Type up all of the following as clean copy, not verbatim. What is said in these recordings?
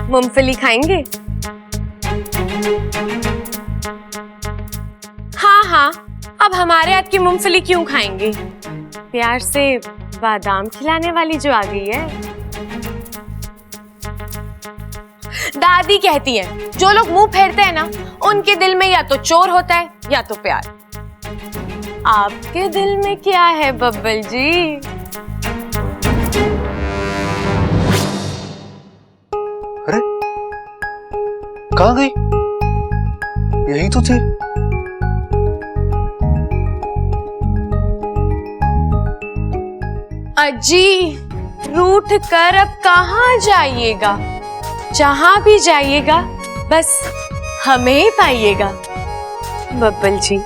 मूंगफली खाएंगे? हाँ हाँ, अब हमारे हाथ की मूंगफली क्यों खाएंगे? प्यार से बादाम खिलाने वाली जो आ गई है। दादी कहती है जो लोग मुंह फेरते हैं ना, उनके दिल में या तो चोर होता है या तो प्यार। आपके दिल में क्या है बब्बल जी? अरे कहाँ गई? यही तो थी। अजी, रूठ कर अब कहाँ जाइएगा? जहां भी जाइएगा बस हमें ही पाइएगा। बब्बल जी,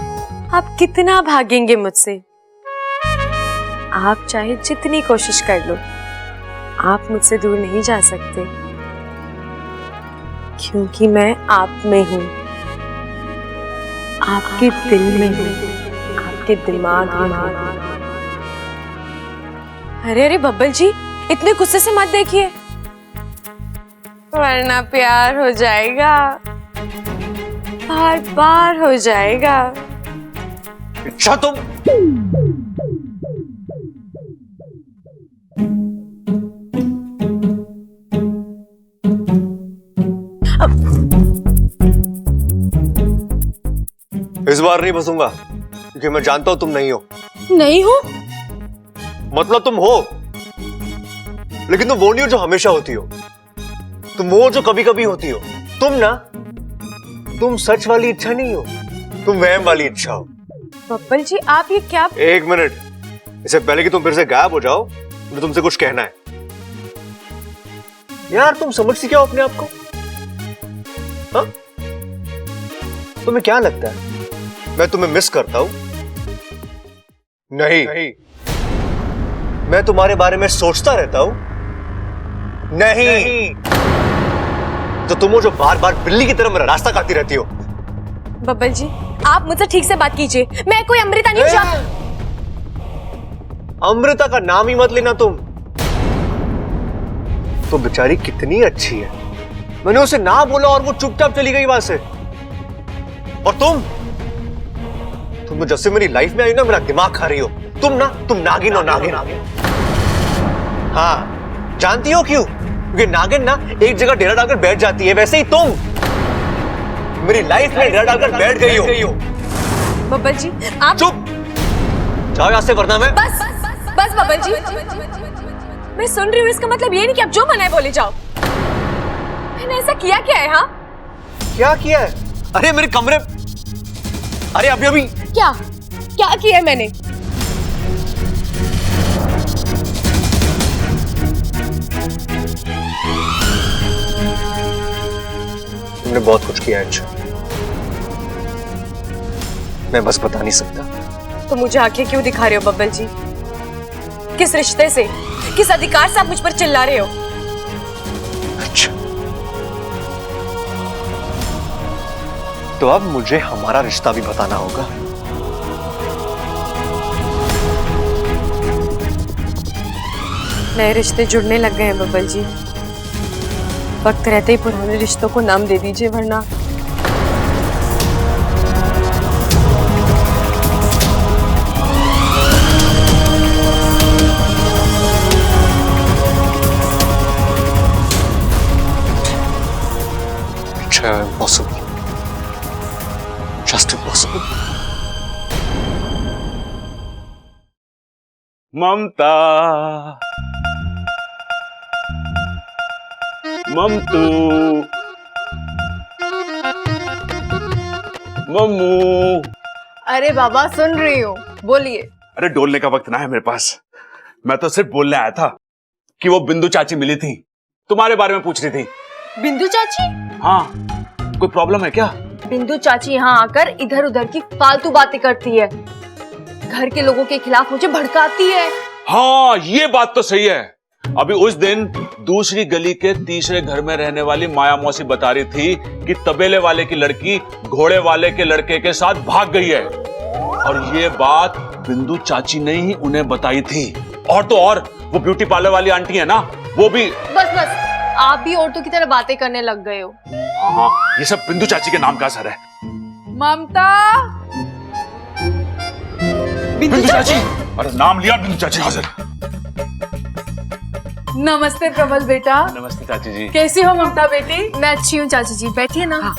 आप कितना भागेंगे मुझसे? आप चाहे जितनी कोशिश कर लो, आप मुझसे दूर नहीं जा सकते, क्योंकि मैं आप में हूं, आपके दिल में हूं, आपके दिमाग में हूं। अरे अरे बब्बल जी, इतने गुस्से से मत देखिए, वरना प्यार हो जाएगा, बार बार हो जाएगा। अच्छा तुम इस बार नहीं फंसूंगा, क्योंकि मैं जानता हूं तुम नहीं हो। नहीं हो? मतलब तुम हो, लेकिन तुम वो नहीं हो जो हमेशा होती हो। तुम वो जो कभी कभी होती हो। तुम सच वाली इच्छा नहीं हो, तुम वहम वाली इच्छा हो। बब्बल जी, आप ये क्या? एक मिनट, इससे पहले कि तुम फिर से गायब हो जाओ, मुझे तुमसे कुछ कहना है। यार तुम समझती क्या हो अपने आप को? हाँ? तुम्हें क्या लगता है मैं तुम्हें मिस करता हूं? नहीं। मैं तुम्हारे बारे में सोचता रहता हूं? नहीं। तो तुम हो जो बार बार बिल्ली की तरह मेरा रास्ता काटती रहती हो। बब्बल जी, आप मुझसे ठीक से बात कीजिए, मैं कोई अमृता नहीं हूं। अमृता का नाम ही मत लेना तुम। तो बेचारी कितनी अच्छी है, मैंने उसे ना बोला और वो चुपचाप चली गई वहां से। और तुम तो जब से मेरी लाइफ में आई ना, मेरा दिमाग खा रही हो। तुम नागिन हो, नागिन। हाँ, जानती हो क्यों? क्योंकि नागिन ना एक जगह डेरा डालकर बैठ जाती है, वैसे ही तुम मेरी लाइफ में डेरा डालकर बैठ गई हो। बब्बल जी, आप चुप, जाओ यहां से, वरना मैं बस बब्बल जी, मैं सुन रही हूँ, इसका मतलब ये नहीं कि आप जो मना है बोले जाओ। मैंने ऐसा किया क्या है? हाँ, क्या किया है? अरे मेरे कमरे, अरे अभी क्या किया है मैंने? तुमने बहुत कुछ किया है अंशु, मैं बस बता नहीं सकता। तो मुझे आंखें क्यों दिखा रहे हो बब्बल जी? किस रिश्ते से, किस अधिकार से आप मुझ पर चिल्ला रहे हो? अच्छा, तो अब मुझे हमारा रिश्ता भी बताना होगा। नए रिश्ते जुड़ने लग गए हैं बब्बल जी, वक्त रहते ही पुराने रिश्तों को नाम दे दीजिए, वरना impossible, just impossible. ममता, ममतू, मम्मू। अरे बाबा, सुन रही हूँ, बोलिए। अरे डोलने का वक्त ना है मेरे पास, मैं तो सिर्फ बोलने आया था कि वो बिंदु चाची मिली थी, तुम्हारे बारे में पूछ रही थी। बिंदु चाची? हाँ, कोई प्रॉब्लम है क्या? बिंदु चाची यहाँ आकर इधर उधर की फालतू बातें करती है, घर के लोगों के खिलाफ मुझे भड़काती है। हाँ, ये बात तो सही है। अभी उस दिन दूसरी गली के तीसरे घर में रहने वाली माया मौसी बता रही थी कि तबेले वाले की लड़की घोड़े वाले के लड़के के साथ भाग गई है, और ये बात बिंदु चाची ने ही उन्हें बताई थी। और तो और वो ब्यूटी पार्लर वाली आंटी है ना, वो भी। बस बस, आप भी औरतों की तरह बातें करने लग गए हो। हाँ, ये सब बिंदु चाची के नाम का असर है। ममता, बिंदु चाची, अरे नाम लिया बिंदु चाची हाजिर। नमस्ते प्रबल बेटा। नमस्ते चाची जी। कैसी हो ममता बेटी? मैं अच्छी हूँ चाची जी, बैठिए ना।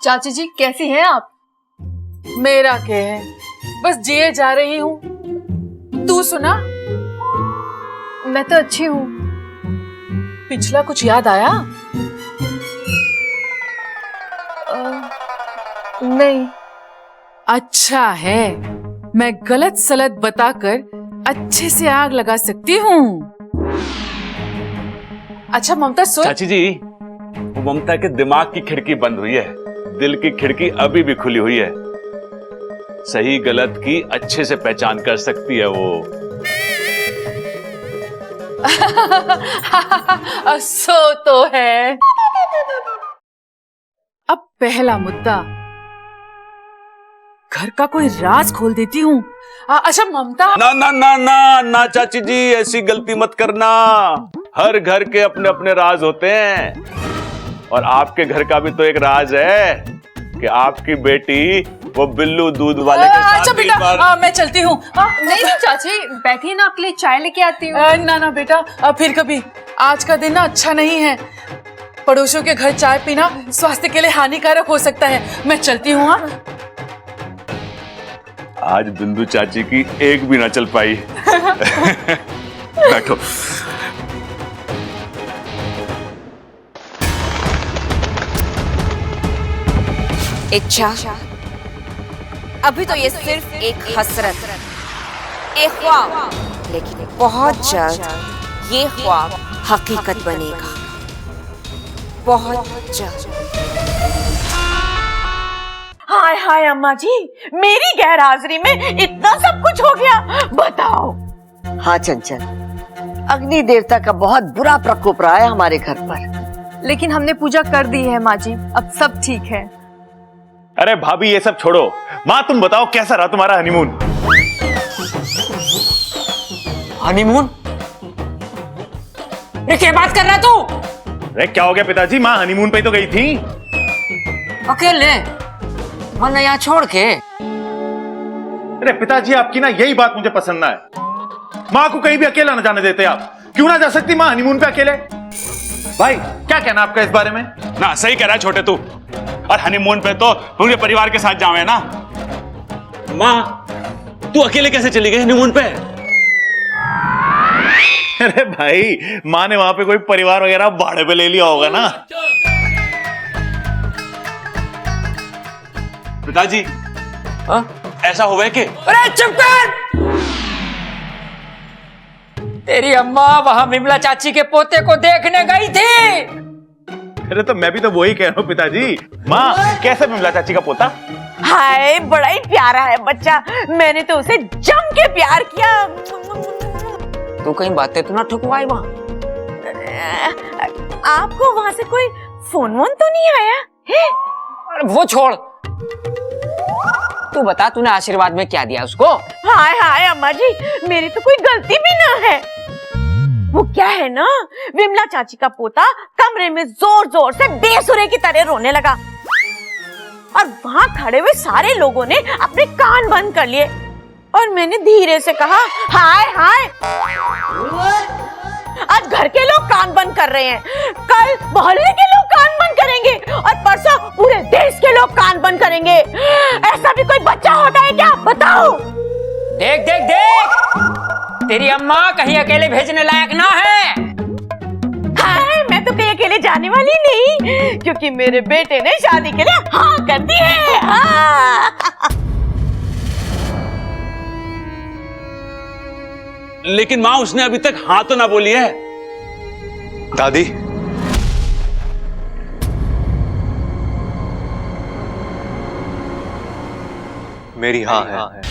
चाची जी कैसी हैं आप? मेरा क्या है, बस जिए जा रही हूँ। तू सुना, मैं तो अच्छी हूँ। पिछला कुछ याद आया? नहीं। अच्छा है, मैं गलत सलत बताकर अच्छे से आग लगा सकती हूँ। अच्छा ममता सुन। चाची जी, वो ममता के दिमाग की खिड़की बंद हुई है, दिल की खिड़की अभी भी खुली हुई है। सही गलत की अच्छे से पहचान कर सकती है वो। सो तो है। अब पहला मुद्दा, घर का कोई राज खोल देती हूँ। अच्छा ममता। ना ना ना ना ना चाची जी, ऐसी गलती मत करना। हर घर के अपने अपने राज होते हैं, और आपके घर का भी तो एक राज है कि आपकी बेटी वो बिल्लू दूध वाले के साथ अच्छा बेटा, मैं चलती हूँ। नहीं चाची, बैठिए ना, आपके लिए चाय लेके आती हूँ। ना ना बेटा, फिर कभी। आज का दिन ना अच्छा नहीं है। पड़ोसियों के घर चाय पीना स्वास्थ्य के लिए हानिकारक हो सकता है। मैं चलती हूँ। हाँ, आज बिंदु चाची की एक भी ना चल पाई। बैठो। इच्छा, अभी तो ये सिर्फ एक हसरत, एक ख्वाब, लेकिन बहुत जल्द ये ख्वाब हकीकत बनेगा, बहुत जल्द। हाय हाय अम्मा जी, मेरी गैर हाजिरी में इतना सब कुछ हो गया, बताओ। हाँ चंचल, अग्नि देवता का बहुत बुरा प्रकोप रहा है हमारे घर पर। लेकिन हमने पूजा कर दी है माँ जी, अब सब ठीक है। अरे भाभी ये सब छोड़ो, माँ तुम बताओ कैसा रहा तुम्हारा हनीमून? हनीमून? क्या बात कर रहा तू? अरे क्या हो गया पिताजी, माँ हनीमून पे तो गई थी। अकेले? वरना यहाँ छोड़ के? अरे पिताजी आपकी ना यही बात मुझे पसंद ना है। माँ को कहीं भी अकेला ना जाने देते आप। क्यों ना जा सकती माँ हनीमून पे अकेले? भाई क्या कहना आपका इस बारे में? ना सही कह रहा है छोटे तू, और हनीमून पे तो पूरे परिवार के साथ जावे ना। माँ तू अकेले कैसे चली गई हनीमून पे? अरे भाई, माँ ने वहां पे कोई परिवार वगैरह भाड़े पे ले लिया होगा ना। पिताजी ऐसा हुआ है कि? अरे चुप कर! तेरी अम्मा वहां विमला चाची के पोते को देखने गई थी। अरे तो मैं भी तो वही कह रहा हूँ पिताजी। माँ कैसे विमला चाची का पोता? हाय, बड़ा ही प्यारा है बच्चा, मैंने तो उसे जम के प्यार किया। तू कहीं बातें तो ना ठुकवाई वहाँ? आपको वहाँ से कोई फोन वोन तो नहीं आया है? अरे वो छोड़, तू बता तूने आशीर्वाद में क्या दिया उसको? हाय हाय अम्मा जी, मेरी तो कोई गलती भी ना है। वो क्या है ना, विमला चाची का पोता कमरे में जोर जोर से बेसुरे की तरह रोने लगा, और वहाँ खड़े हुए सारे लोगों ने अपने कान बंद कर लिए, और मैंने धीरे से कहा हाय हाय। आज घर के लोग कान बंद कर रहे हैं, कल मोहल्ले के लोग कान बंद करेंगे, और परसों पूरे देश के लोग कान बंद करेंगे। ऐसा भी कोई बच्चा होता है क्या, बताओ? देख देख देख, तेरी अम्मा कहीं अकेले भेजने लायक ना है। हाय, मैं तो कहीं अकेले जाने वाली नहीं, क्योंकि मेरे बेटे ने शादी के लिए हाँ कर दी है। हाँ। लेकिन माँ उसने अभी तक हाँ तो ना बोली है। दादी, मेरी हाँ है।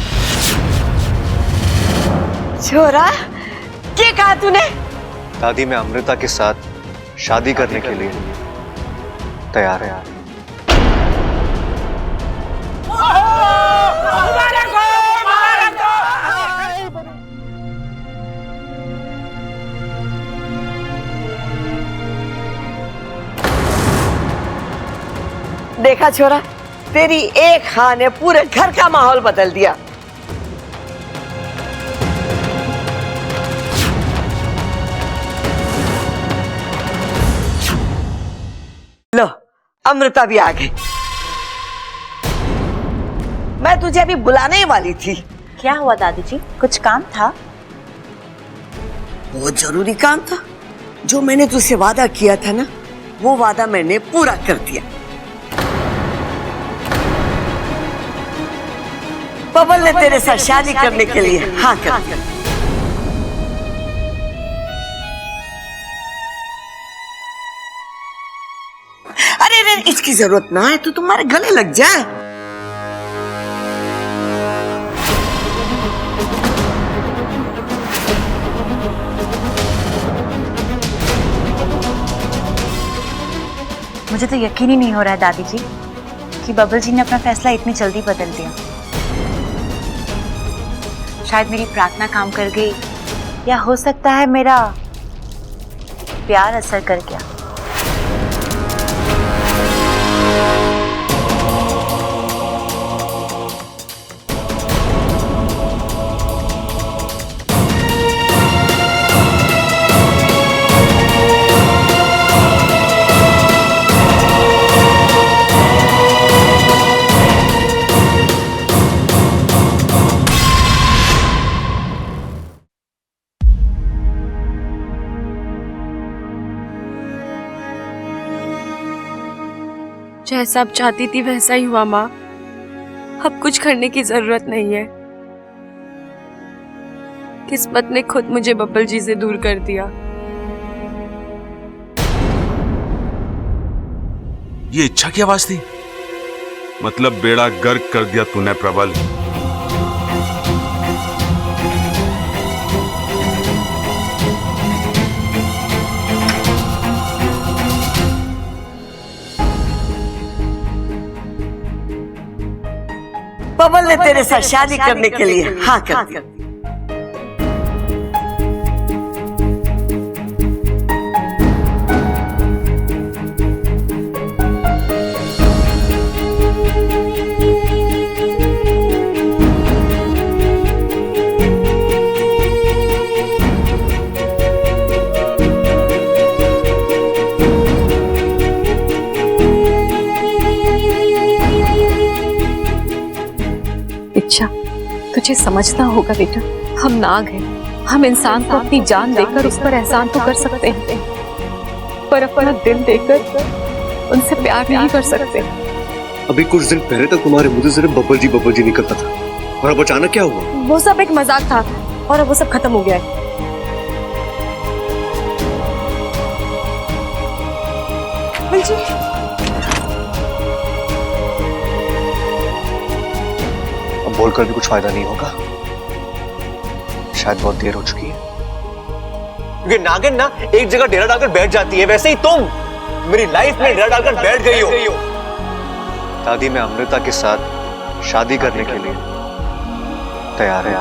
छोरा, क्या कहा तूने? दादी, मैं अमृता के साथ शादी करने के लिए तैयार है। देखा छोरा, तेरी एक हाँ ने पूरे घर का माहौल बदल दिया। लो, अमृता भी आ गई। मैं तुझे अभी बुलाने ही वाली थी। क्या हुआ दादी जी, कुछ काम था? बहुत जरूरी काम था। जो मैंने तुझसे वादा किया था ना, वो वादा मैंने पूरा कर दिया। बबल ने तेरे साथ शादी करने के लिए हाँ कर दिया। अरे अरे, इसकी जरूरत ना है, तू तुम्हारे गले लग जाए। मुझे तो यकीन ही नहीं हो रहा है दादी जी कि बबल जी ने अपना फैसला इतनी जल्दी बदल दिया। शायद मेरी प्रार्थना काम कर गई, या हो सकता है मेरा प्यार असर कर गया। जैसा अब चाहती थी वैसा ही हुआ माँ। अब कुछ करने की जरूरत नहीं है। किस्मत ने खुद मुझे बब्बल जी से दूर कर दिया। ये इच्छा की आवाज थी? मतलब बेड़ा गर्क कर दिया तूने प्रबल। बबल ने तेरे साथ शादी करने के लिए हाँ कर दिया। इच्छा, तुझे समझना होगा बेटा, हम नाग हैं। हम इंसान को अपनी जान देकर उस पर एहसान तो कर सकते हैं, पर अपना दिल देकर उनसे प्यार नहीं कर सकते। अभी कुछ दिन पहले तक तुम्हारे मुंह से सिर्फ बब्बल जी निकलता था, और अब अचानक क्या हुआ? वो सब एक मजाक था और अब वो सब खत्म हो गया है। बब्बल जी, अब बोलकर भी कुछ फायदा नहीं होगा। शायद बहुत देर हो चुकी है। क्योंकि नागिन ना एक जगह डेरा डालकर बैठ जाती है, वैसे ही तुम मेरी लाइफ में डेरा डालकर बैठ गई हो। दादी, मैं अमृता के साथ शादी करने के लिए तैयार है।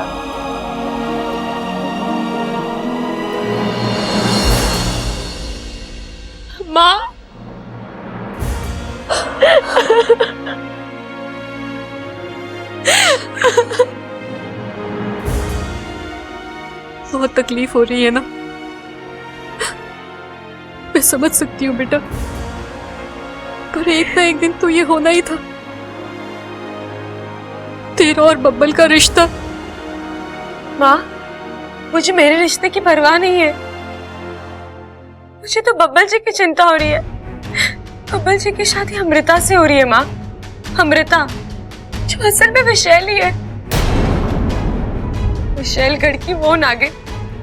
माँ, बहुत तकलीफ हो रही है ना? मैं समझ सकती हूँ बेटा, पर एक ना एक दिन तो ये होना ही था। तेरा और बब्बल का रिश्ता। माँ, मुझे मेरे रिश्ते की परवाह नहीं है। मुझे तो बब्बल जी की चिंता हो रही है। बब्बल जी की शादी अमृता से हो रही है माँ। अमृता जो असल में विशैली है। विशैलगढ़ की वो नागिन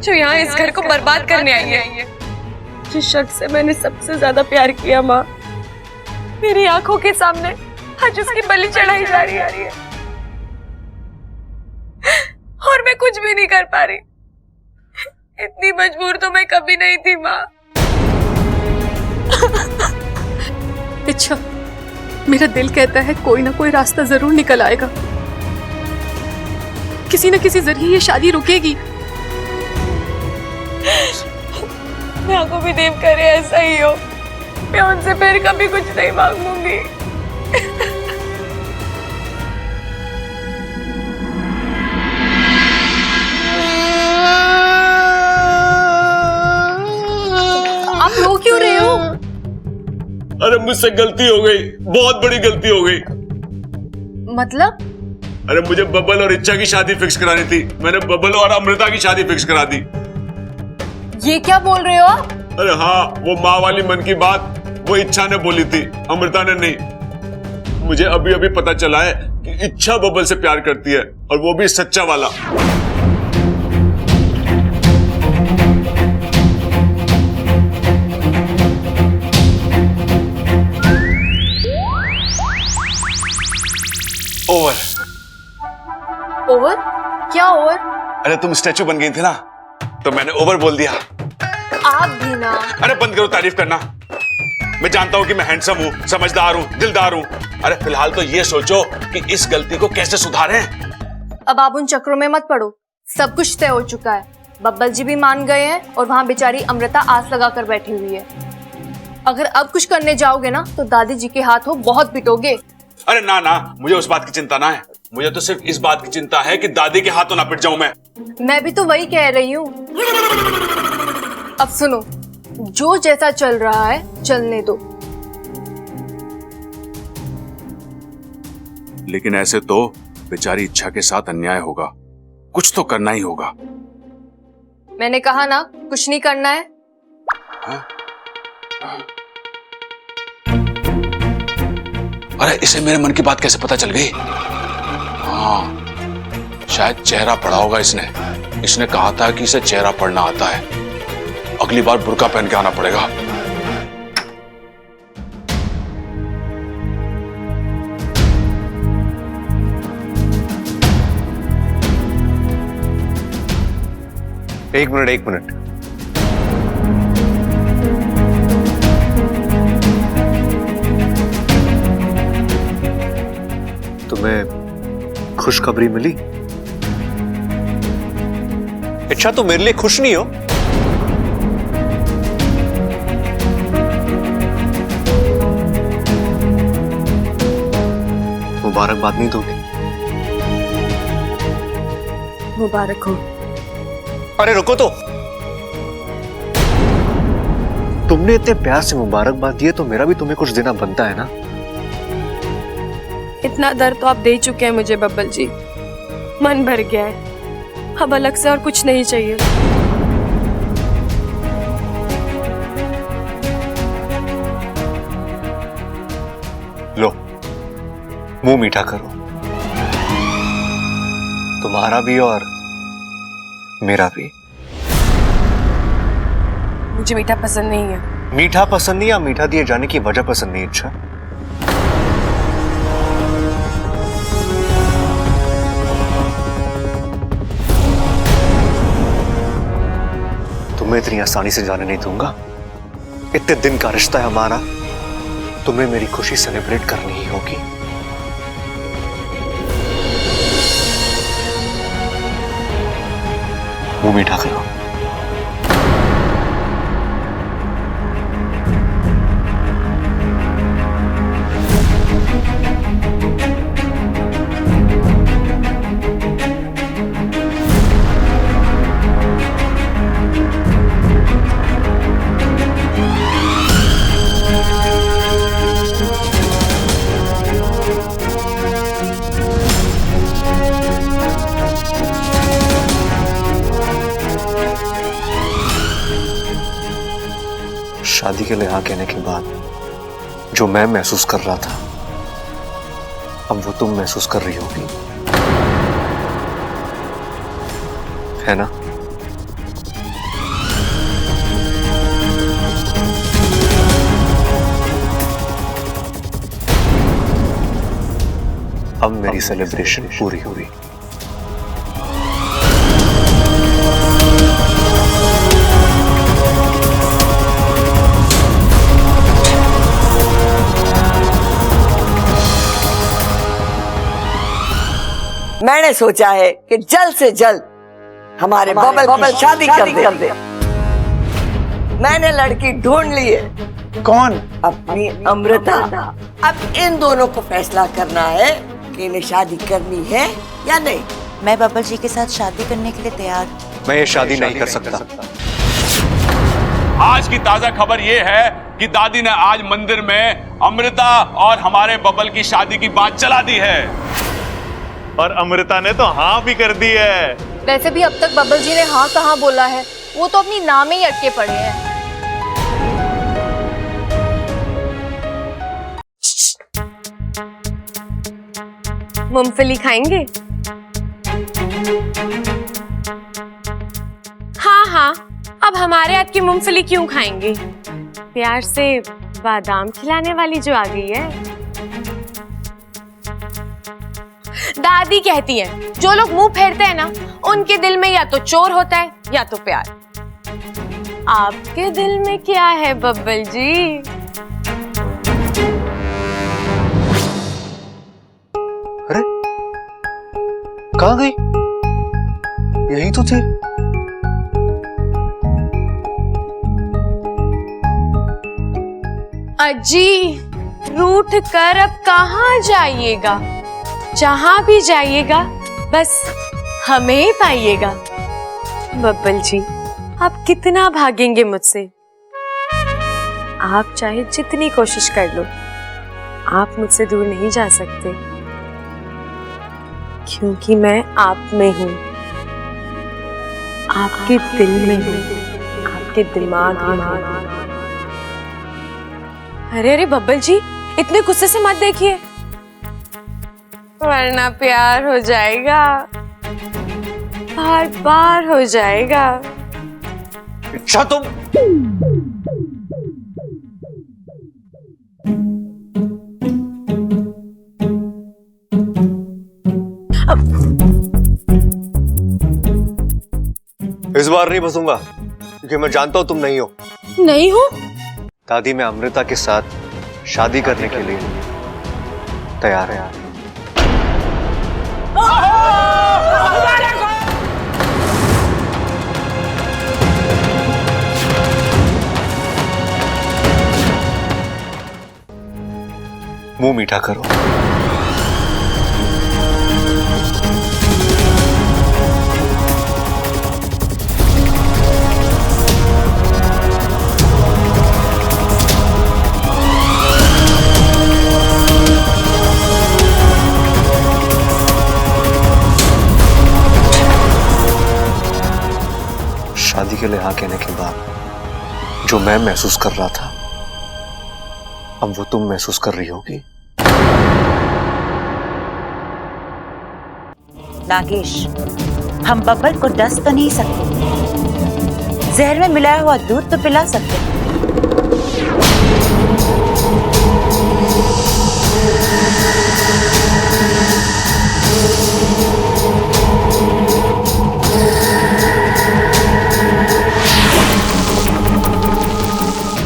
जो यहाँ इस घर को बर्बाद करने आई है। जिस शख्स से मैंने सबसे ज्यादा प्यार किया माँ, मेरी आंखों के सामने आज उसकी बलि चढ़ाई जा रही है और मैं कुछ भी नहीं कर पा रही। इतनी मजबूर तो मैं कभी नहीं थी माँ। अच्छा, मेरा दिल कहता है कोई ना कोई रास्ता जरूर निकल आएगा। किसी न किसी जरिए ये शादी रुकेगी। मैं को भी देव करे ऐसा ही हो। मैं उनसे फिर कभी कुछ नहीं मांगूंगी। आप रो क्यों रहे हो? अरे मुझसे गलती हो गई, बहुत बड़ी गलती हो गई। मतलब? अरे मुझे बबल और इच्छा की शादी फिक्स करानी थी, मैंने बबल और अमृता की शादी फिक्स करा दी। ये क्या बोल रहे हो आप? अरे हाँ, वो माँ वाली मन की बात वो इच्छा ने बोली थी, अमृता ने नहीं। मुझे अभी अभी पता चला है कि इच्छा बबल से प्यार करती है, और वो भी सच्चा वाला। ओवर। ओवर? क्या ओवर? अरे तुम स्टैचू बन गई थी ना, तो मैंने ओवर बोल दिया। आप भी ना। अरे बंद करो तारीफ करना। मैं जानता हूं कि मैं हैंडसम हूं, समझदार हूं, दिलदार हूं। अरे फिलहाल तो ये सोचो कि इस गलती को कैसे सुधारें। अब आप उन चक्रों में मत पड़ो, सब कुछ तय हो चुका है। बब्बल जी भी मान गए हैं और वहां बेचारी अमृता आस लगा कर बैठी हुई है। अगर अब कुछ करने जाओगे ना तो दादी जी के हाथों बहुत पिटोगे। अरे ना ना, मुझे उस बात की चिंता ना है, मुझे तो सिर्फ इस बात की चिंता है कि दादी के हाथों ना पिट जाऊं मैं भी तो वही कह रही हूँ। अब सुनो, जो जैसा चल रहा है चलने दो। लेकिन ऐसे तो बेचारी इच्छा के साथ अन्याय होगा, कुछ तो करना ही होगा। मैंने कहा ना, कुछ नहीं करना है। अरे इसे मेरे मन की बात कैसे पता चल गई? हाँ, शायद चेहरा पढ़ा होगा इसने। इसने कहा था कि इसे चेहरा पढ़ना आता है। अगली बार बुर्का पहन के आना पड़ेगा। एक मिनट। तुम्हें खुशखबरी मिली? इच्छा तो मेरे लिए खुश नहीं हो? मुबारकबाद नहीं दोगे? मुबारक हो। अरे रुको तो, तुमने इतने प्यार से मुबारकबाद दी है तो मेरा भी तुम्हें कुछ देना बनता है ना। इतना दर्द तो आप दे चुके हैं मुझे बब्बल जी, मन भर गया है। अब अलग से और कुछ नहीं चाहिए। लो, मुंह मीठा करो, तुम्हारा भी और मेरा भी। मुझे मीठा पसंद नहीं है। मीठा पसंद नहीं या मीठा दिए जाने की वजह पसंद नहीं? इच्छा, तुम्हें इतनी आसानी से जाने नहीं दूंगा। इतने दिन का रिश्ता है हमारा, तुम्हें मेरी खुशी सेलिब्रेट करनी ही होगी। मुंह मीठा करो। शादी के लिए हाँ कहने के बाद जो मैं महसूस कर रहा था, अब वो तुम महसूस कर रही होगी, है ना? अब मेरी सेलिब्रेशन पूरी हुई। मैंने सोचा है कि जल्द से जल्द हमारे बबल शादी कर दे। मैंने लड़की ढूंढ ली है कौन? अपनी अमृता। अब इन दोनों को फैसला करना है कि इन्हें शादी करनी है या नहीं। मैं बब्बल जी के साथ शादी करने के लिए तैयार हूँ। मैं ये शादी नहीं कर सकता। आज की ताजा खबर ये है कि दादी ने आज मंदिर में अमृता और हमारे बबल की शादी की बात चला दी है। और अमृता ने तो हाँ भी कर दी है। वैसे भी अब तक बब्बल जी ने हाँ कहाँ बोला है, वो तो अपनी नाम में ही अटके पड़े हैं। मूंगफली खाएंगे? हाँ हाँ, अब हमारे हाथ की मूंगफली क्यों खाएंगे? प्यार से बादाम खिलाने वाली जो आ गई है। दादी कहती है जो लोग मुंह फेरते हैं ना, उनके दिल में या तो चोर होता है या तो प्यार। आपके दिल में क्या है बब्बल जी? अरे कहाँ गई? यही तो थी। अजी, रूठ कर अब कहाँ जाइएगा? जहां भी जाइएगा बस हमें ही पाइएगा। बब्बल जी, आप कितना भागेंगे मुझसे? आप चाहे जितनी कोशिश कर लो, आप मुझसे दूर नहीं जा सकते, क्योंकि मैं आप में हूं, आपके दिल में हूं, आपके दिमाग में हूं। अरे अरे बब्बल जी, इतने गुस्से से मत देखिए, वरना प्यार हो जाएगा, बार बार हो जाएगा। अच्छा तुम इस बार नहीं बसूंगा, क्योंकि मैं जानता हूं तुम नहीं हो। नहीं हो? दादी मैं अमृता के साथ शादी करने के लिए तैयार है। मुंह मीठा करो। शादी के लिए हाँ कहने के बाद जो मैं महसूस कर रहा था, अब वो तुम महसूस कर रही होगी। नागेश, हम बब्बल को डस तो नहीं सकते, जहर में मिलाया हुआ दूध तो पिला सकते।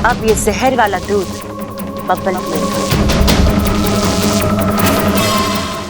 अब ये जहर वाला दूध बब्बल पिएगा।